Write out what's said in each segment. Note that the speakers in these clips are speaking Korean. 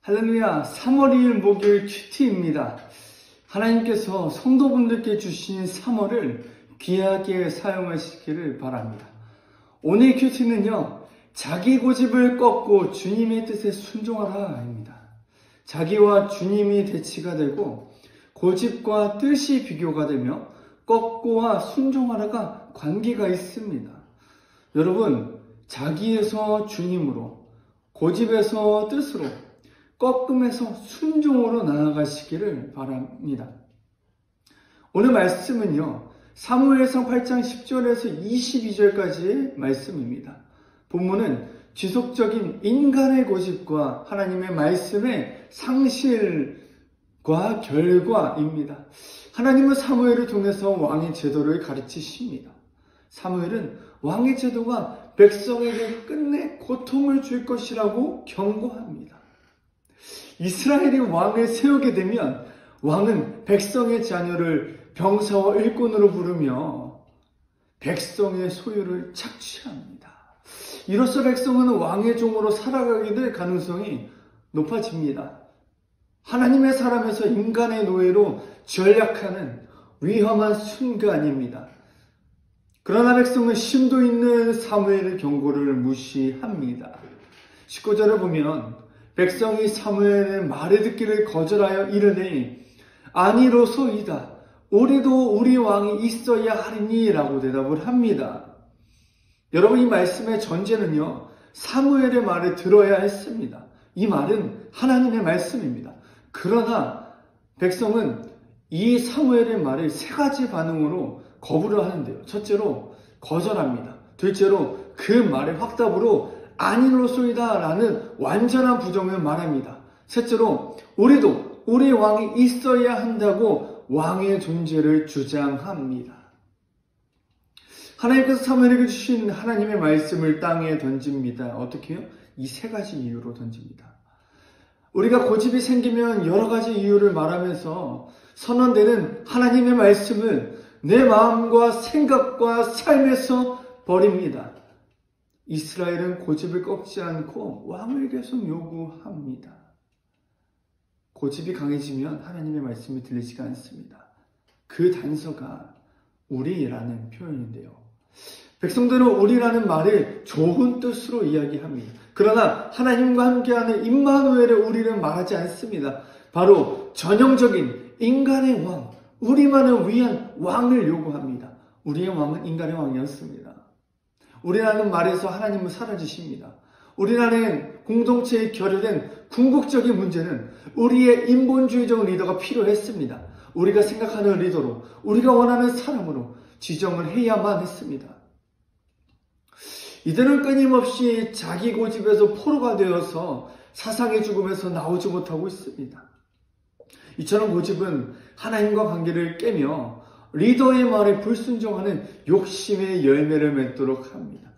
할렐루야, 3월 2일 목요일 큐티입니다. 하나님께서 성도분들께 주신 3월을 귀하게 사용하시기를 바랍니다. 오늘 큐티는요, 자기 고집을 꺾고 주님의 뜻에 순종하라 입니다. 자기와 주님이 대치가 되고 고집과 뜻이 비교가 되며 꺾고와 순종하라가 관계가 있습니다. 여러분, 자기에서 주님으로, 고집에서 뜻으로, 꺾음에서 순종으로 나아가시기를 바랍니다. 오늘 말씀은요, 사무엘상 8장 10절에서 22절까지의 말씀입니다. 본문은 지속적인 인간의 고집과 하나님의 말씀의 상실과 결과입니다. 하나님은 사무엘을 통해서 왕의 제도를 가르치십니다. 사무엘은 왕의 제도가 백성에게 끝내 고통을 줄 것이라고 경고합니다. 이스라엘이 왕을 세우게 되면 왕은 백성의 자녀를 병사와 일꾼으로 부르며 백성의 소유를 착취합니다. 이로써 백성은 왕의 종으로 살아가게 될 가능성이 높아집니다. 하나님의 사람에서 인간의 노예로 전락하는 위험한 순간입니다. 그러나 백성은 심도 있는 사무엘의 경고를 무시합니다. 19절을 보면 백성이 사무엘의 말을 듣기를 거절하여 이르되 아니로소이다. 우리도 우리 왕이 있어야 하리니 라고 대답을 합니다. 여러분, 이 말씀의 전제는요, 사무엘의 말을 들어야 했습니다. 이 말은 하나님의 말씀입니다. 그러나 백성은 이 사무엘의 말을 세 가지 반응으로 거부를 하는데요. 첫째로 거절합니다. 둘째로 그 말의 확답으로 아니로소이다 라는 완전한 부정을 말합니다. 셋째로 우리도 우리 왕이 있어야 한다고 왕의 존재를 주장합니다. 하나님께서 사무엘에게 주신 하나님의 말씀을 땅에 던집니다. 어떻게 해요? 이 세 가지 이유로 던집니다. 우리가 고집이 생기면 여러 가지 이유를 말하면서 선언되는 하나님의 말씀을 내 마음과 생각과 삶에서 버립니다. 이스라엘은 고집을 꺾지 않고 왕을 계속 요구합니다. 고집이 강해지면 하나님의 말씀이 들리지가 않습니다. 그 단서가 우리라는 표현인데요. 백성들은 우리라는 말을 좋은 뜻으로 이야기합니다. 그러나 하나님과 함께하는 임마누엘의 우리는 말하지 않습니다. 바로 전형적인 인간의 왕, 우리만을 위한 왕을 요구합니다. 우리의 왕은 인간의 왕이었습니다. 우리라는 말에서 하나님은 사라지십니다. 우리라는 공동체에 결여된 궁극적인 문제는 우리의 인본주의적 리더가 필요했습니다. 우리가 생각하는 리더로, 우리가 원하는 사람으로 지정을 해야만 했습니다. 이들은 끊임없이 자기 고집에서 포로가 되어서 사상의 죽음에서 나오지 못하고 있습니다. 이처럼 고집은 하나님과 관계를 깨며 리더의 말에 불순종하는 욕심의 열매를 맺도록 합니다.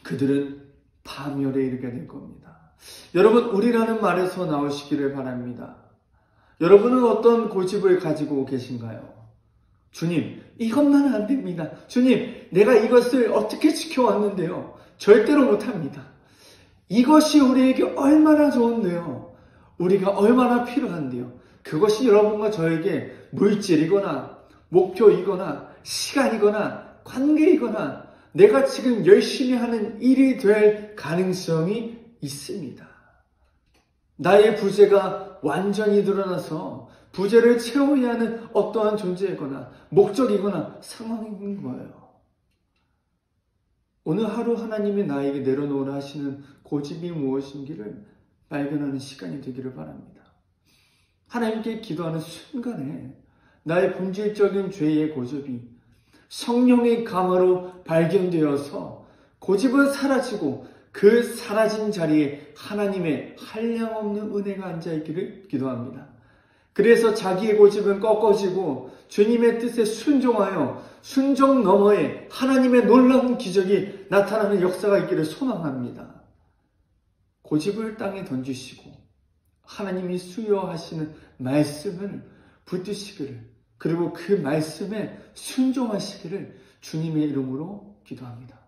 그들은 파멸에 이르게 될 겁니다. 여러분, 우리라는 말에서 나오시기를 바랍니다. 여러분은 어떤 고집을 가지고 계신가요? 주님, 이것만은 안 됩니다. 주님, 내가 이것을 어떻게 지켜왔는데요. 절대로 못합니다. 이것이 우리에게 얼마나 좋은데요. 우리가 얼마나 필요한데요. 그것이 여러분과 저에게 물질이거나 목표이거나 시간이거나 관계이거나 내가 지금 열심히 하는 일이 될 가능성이 있습니다. 나의 부재가 완전히 드러나서 부재를 채워야 하는 어떠한 존재이거나 목적이거나 상황인 거예요. 오늘 하루 하나님이 나에게 내려놓으라 하시는 고집이 무엇인지를 발견하는 시간이 되기를 바랍니다. 하나님께 기도하는 순간에 나의 본질적인 죄의 고집이 성령의 감화로 발견되어서 고집은 사라지고 그 사라진 자리에 하나님의 한량없는 은혜가 앉아있기를 기도합니다. 그래서 자기의 고집은 꺾어지고 주님의 뜻에 순종하여 순종 너머에 하나님의 놀라운 기적이 나타나는 역사가 있기를 소망합니다. 고집을 땅에 던지시고 하나님이 수여하시는 말씀을 붙드시기를, 그리고 그 말씀에 순종하시기를 주님의 이름으로 기도합니다.